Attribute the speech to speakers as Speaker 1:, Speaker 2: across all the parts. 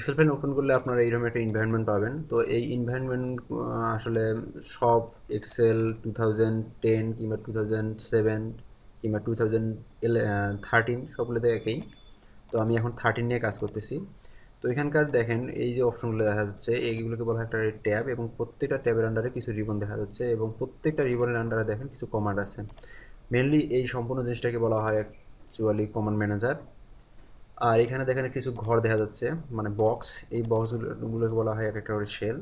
Speaker 1: Excel file open করলে আপনারা এইরকম একটা এনভায়রনমেন্ট পাবেন। তো এই এনভায়রনমেন্ট আসলে সব এক্সেল 2010 কিংবা 2007 কিংবা 2013 সবগুলোতে একই। তো আমি এখন 13 নিয়ে কাজ করতেছি। তো এখানকার দেখেন এই যে অপশনগুলো দেখা যাচ্ছে এইগুলোকে বলা হয় একটা ট্যাব, এবং প্রত্যেকটা ট্যাবের আন্ডারে কিছু রিবন দেখা যাচ্ছে, এবং প্রত্যেকটা রিবনের আন্ডারে দেখেন কিছু কমান্ড আছে। মেনলি এই সম্পূর্ণ জিনিসটাকে বলা হয় অ্যাকচুয়ালি কমান্ড ম্যানেজার। আর এখানে দেখেন কিছু ঘর দেখা যাচ্ছে, মানে বক্স। এই বক্সগুলোকে বলা হয় এক একটা করে শেল।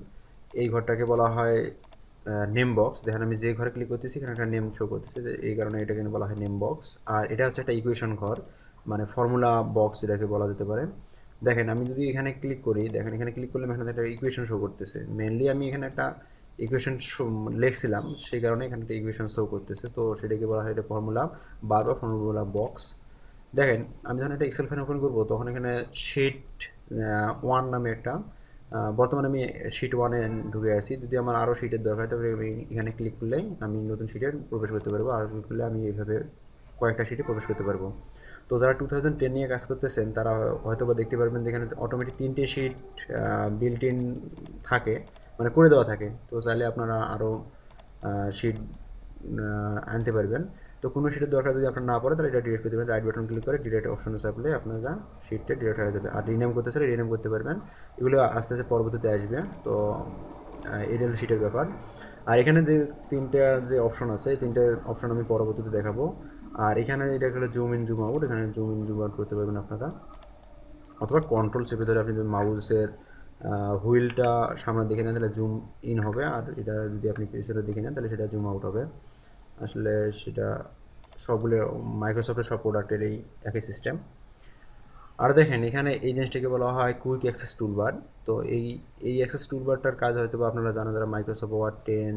Speaker 1: এই ঘরটাকে বলা হয় নেম বক্স। দেখেন আমি যে ঘরে ক্লিক করতেছি এখানে একটা নেম শো করতেছে, যে এই কারণে এটাকে বলা হয় নেম বক্স। আর এটা হচ্ছে একটা ইকুয়েশন ঘর, মানে ফর্মুলা বক্স এটাকে বলা যেতে পারে। দেখেন আমি যদি এখানে ক্লিক করি, দেখেন এখানে ক্লিক করলে এখানে একটা ইকুয়েশন শো করতেছে। মেনলি আমি এখানে একটা ইকুয়েশন লিখছিলাম, সেই কারণে এখানে একটা ইকুয়েশন শো করতেছে। তো সেটাকে বলা হয় এটা ফর্মুলা বার বা ফর্মুলা বক্স। দেখেন আমি যখন একটা এক্সেল ফাইল ওপেন করবো তখন এখানে শিট 1 নামে একটা বর্তমানে আমি শিট 1-এ ঢুকে আছি। যদি আমার আরও শিটের দরকার হয় তবে আমি এখানে ক্লিক করলেই আমি নতুন শিটে প্রবেশ করতে পারবো, আর ক্লিক করলে আমি এইভাবে কয়েকটা শিটে প্রবেশ করতে পারবো। তো যারা 2010 নিয়ে কাজ করতেছেন তারা হয়তো বা দেখতে পারবেন যে এখানে অটোমেটিক 3টে শিট বিল্ট ইন থাকে, মানে করে দেওয়া থাকে। তো চাইলে আপনারা আরও শিট আনতে পারবেন। তো কোনো শিটের দরকার যদি আপনার না পড়ে তাহলে এটা ডিলিট করতে পারবেন। রাইট বাটন ক্লিক করে ডিলিট অপশনে চাপলে আপনারা শিটটা ডিলিট হয়ে যাবে। আর রিনেম করতে চাইলে রিনেম করতে পারবেন। এগুলো আস্তে আস্তে পরবর্তীতে আসবে। তো এটা হলো শিটের ব্যাপার। আর এখানে যে তিনটা যে অপশন আছে এই তিনটে অপশন আমি পরবর্তীতে দেখাবো। আর এখানে এটা হলো জুম ইন জুম আউট, এখানে জুম ইন জুম আউট করতে পারবেন আপনারা, অথবা কন্ট্রোল চেপে ধরে আপনি যদি মাউসের হুইলটা সামনে দেখে নেন তাহলে জুম ইন হবে, আর এটা যদি আপনি পেছনে দেখে নেন তাহলে সেটা জুম আউট হবে। আসলে সেটা সবগুলো মাইক্রোসফটের সব প্রোডাক্টের এই একই সিস্টেম। আর দেখেন এখানে এই জিনিসটাকে বলা হয় কুইক অ্যাক্সেস টুলবার। তো এই অ্যাক্সেস টুলবারটার কাজ হয়তো বা আপনারা জানেন, যারা মাইক্রোসফট ওয়ার্ড 10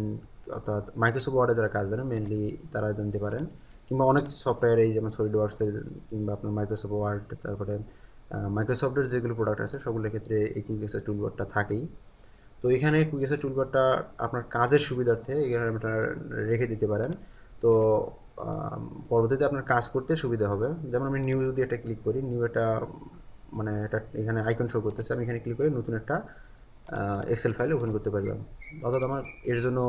Speaker 1: অর্থাৎ মাইক্রোসফট ওয়ার্ডে যারা কাজ জানেন মেনলি তারা জানতে পারেন, কিংবা অনেক সফটওয়্যার এই যেমন সলিড ওয়ার্কসের কিংবা আপনার মাইক্রোসফট ওয়ার্ড, তারপরে মাইক্রোসফটের যেগুলো প্রোডাক্ট আছে সবগুলোর ক্ষেত্রে এই কুইক অ্যাক্সেস টুলবারটা থাকেই। তো এখানে কুইক অ্যাক্সেস টুলবারটা আপনার কাজের সুবিধার্থে এখানে আপনারা রেখে দিতে পারেন। তো পরবর্তীতে আপনার কাজ করতে সুবিধা হবে। যেমন আমি নিউ যদি একটা ক্লিক করি, নিউ একটা মানে এটা এখানে আইকন শো করতেছে, আমি এখানে ক্লিক করে নতুন একটা এক্সেল ফাইল ওপেন করতে পারলাম। অর্থাৎ আমার এর জন্য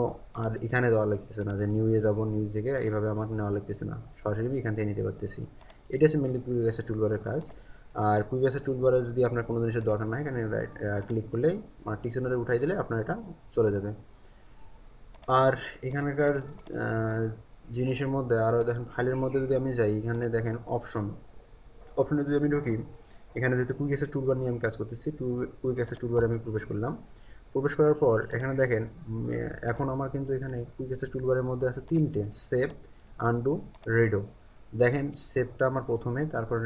Speaker 1: আর এখানে দেওয়া লাগতেছে না যে নিউ এ যাবো, নিউ থেকে এইভাবে আমার নেওয়া লাগতেছে না, সরাসরি আমি এখান থেকে নিতে পারতেছি। এটা হচ্ছে মেনলি কুইক অ্যাক্সেস টুলবারের কাজ। আর কুইক অ্যাক্সেস টুলবারে যদি আপনার কোনো জিনিসের দরকার না হয় এখানে রাইট ক্লিক করলেই মানে টিকশনারে উঠাই দিলে আপনার এটা চলে যাবে। আর এখানকার জিনিসের মধ্যে আরও দেখেন ফাইলের মধ্যে যদি আমি যাই, এখানে দেখেন অপশনে যদি আমি ঢুকি, এখানে যেহেতু কুইক অ্যাক্সেস টুলবার নিয়ে আমি কাজ করতেছি, কুইক অ্যাক্সেস টুলবারে আমি প্রবেশ করলাম। প্রবেশ করার পর এখানে দেখেন এখন আমার কিন্তু এখানে কুইক অ্যাক্সেস টুলবারের মধ্যে আছে তিনটে সেভ, আনডু, রিডো। দেখেন সেভটা আমার প্রথমে, তারপর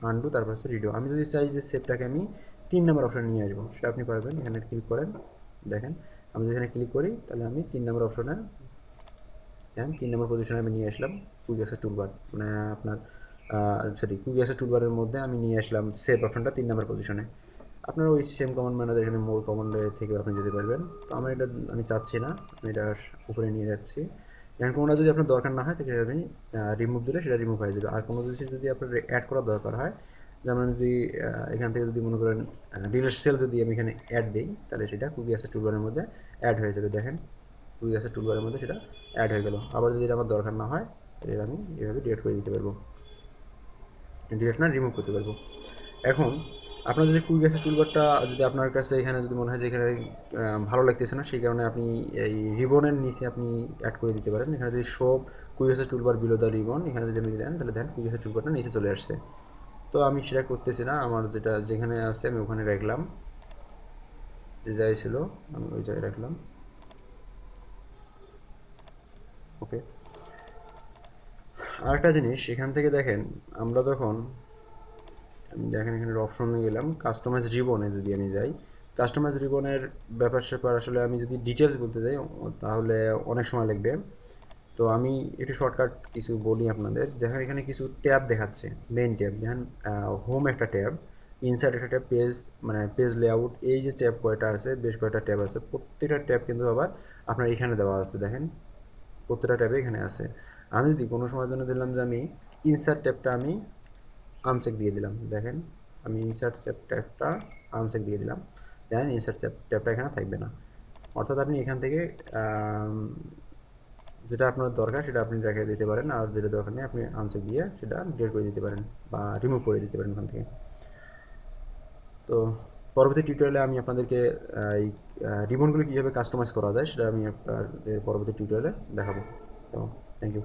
Speaker 1: আনডু, তারপর হচ্ছে রিডো। আমি যদি চাই যে সেভটাকে আমি 3 নম্বর অপশানে নিয়ে আসবো, সেটা আপনি পারবেন। এখানে ক্লিক করেন, দেখেন আমি যদি এখানে ক্লিক করি তাহলে আমি 3 নম্বর অপশনে, দেখেন 3 নম্বর পজিশনে আমি নিয়ে আসলাম কুইক অ্যাক্সেস টুলবার, মানে আপনার সরি কুইক অ্যাক্সেস টুলবারের মধ্যে আমি নিয়ে আসলাম সেভ অপশনটা 3 নম্বর পজিশনে। আপনার ওই সেম কমান্ড ম্যানেজার এখানে মোর কমান্ডে থেকে আপনি যেতে পারবেন। তো আমার এটা আমি চাচ্ছি না, আমি এটা উপরে নিয়ে যাচ্ছি। এখন কোনোটা যদি আপনার দরকার না হয় তাহলে আপনি রিমুভ দিলে সেটা রিমুভ হয়ে যাবে। আর কোনো কিছু যদি আপনার অ্যাড করার দরকার হয়, যেমন যদি এখান থেকে যদি মনে করেন ডিলেট সেল যদি আমি এখানে অ্যাড দিই তাহলে সেটা কুইক অ্যাক্সেস টুলবারের মধ্যে অ্যাড হয়ে যাবে। দেখেন কুইক অ্যাক্সেস টুলবারের মধ্যে সেটা অ্যাড হয়ে গেল। আবার যদি এটা আমার দরকার না হয় তাহলে আমি এভাবে ডিলিট করে দিতে পারবো, ডিলিট না রিমুভ করতে পারবো। এখন আপনার যদি কুইক অ্যাক্সেস টুলবারটা যদি আপনার কাছে এখানে যদি মনে হয় যে এখানে ভালো লাগতেছে না, সেই কারণে আপনি এই রিবনের নিচে আপনি অ্যাড করে দিতে পারেন। এখানে যদি show quick access toolbar below the ribbon, এখানে যদি আপনি দেন তাহলে দেন কুইক অ্যাক্সেস টুলবারটা নিচে চলে আসছে। তো আমি সেটা করতেছি না, আমার যেটা যেখানে আছে আমি ওখানে রাখলাম, যে জায়গায় ছিল আমি ওই জায়গায় রাখলাম। ওকে। আরেকটা জিনিস এখান থেকে দেখেন, আমরা যখন আমি দেখেন এখানে অপশনে গেলাম, কাস্টমাইজ রিবনে যদি আমি যাই, কাস্টমাইজ রিবনের ব্যাপার স্যাপার আসলে আমি যদি ডিটেলস বলতে যাই তাহলে অনেক সময় লাগবে। তো আমি একটু শর্টকাট কিছু বলি আপনাদের। দেখেন এখানে কিছু ট্যাব দেখাচ্ছে, মেইন ট্যাব দেখেন, হোম একটা ট্যাব, ইনসাইড একটা ট্যাব, পেজ মানে পেজ লেআউট, এই যে ট্যাব কয়টা আছে, বেশ কয়টা ট্যাব আছে। প্রত্যেকটা ট্যাব কিন্তু আবার আপনার এখানে দেওয়া আছে, দেখেন প্রত্যেকটা ট্যাবে এখানে আছে। আমি যদি কোনো সময়ের জন্য দিলাম যে আমি ইনসার্ট ট্যাবটা আমি আনচেক দিয়ে দিলাম, দেখেন আমি ইনসার্ট ট্যাবটা আনচেক দিয়ে দিলাম, দেন ইনসার্ট ট্যাবটা এখানে থাকবে না। অর্থাৎ আপনি এখান থেকে যেটা আপনার দরকার সেটা আপনি রেখে দিতে পারেন, আর যেটা দরকার নেই আপনি আনচেক দিয়ে সেটা ডিলিট করে দিতে পারেন বা রিমুভ করে দিতে পারেন ওখান থেকে। তো পরবর্তী টিউটোরিয়ালে আমি আপনাদেরকে এই রিবনগুলো কীভাবে কাস্টমাইজ করা যায় সেটা আমি আপনাদের পরবর্তী টিউটোরিয়ালে দেখাবো। তো থ্যাংক ইউ।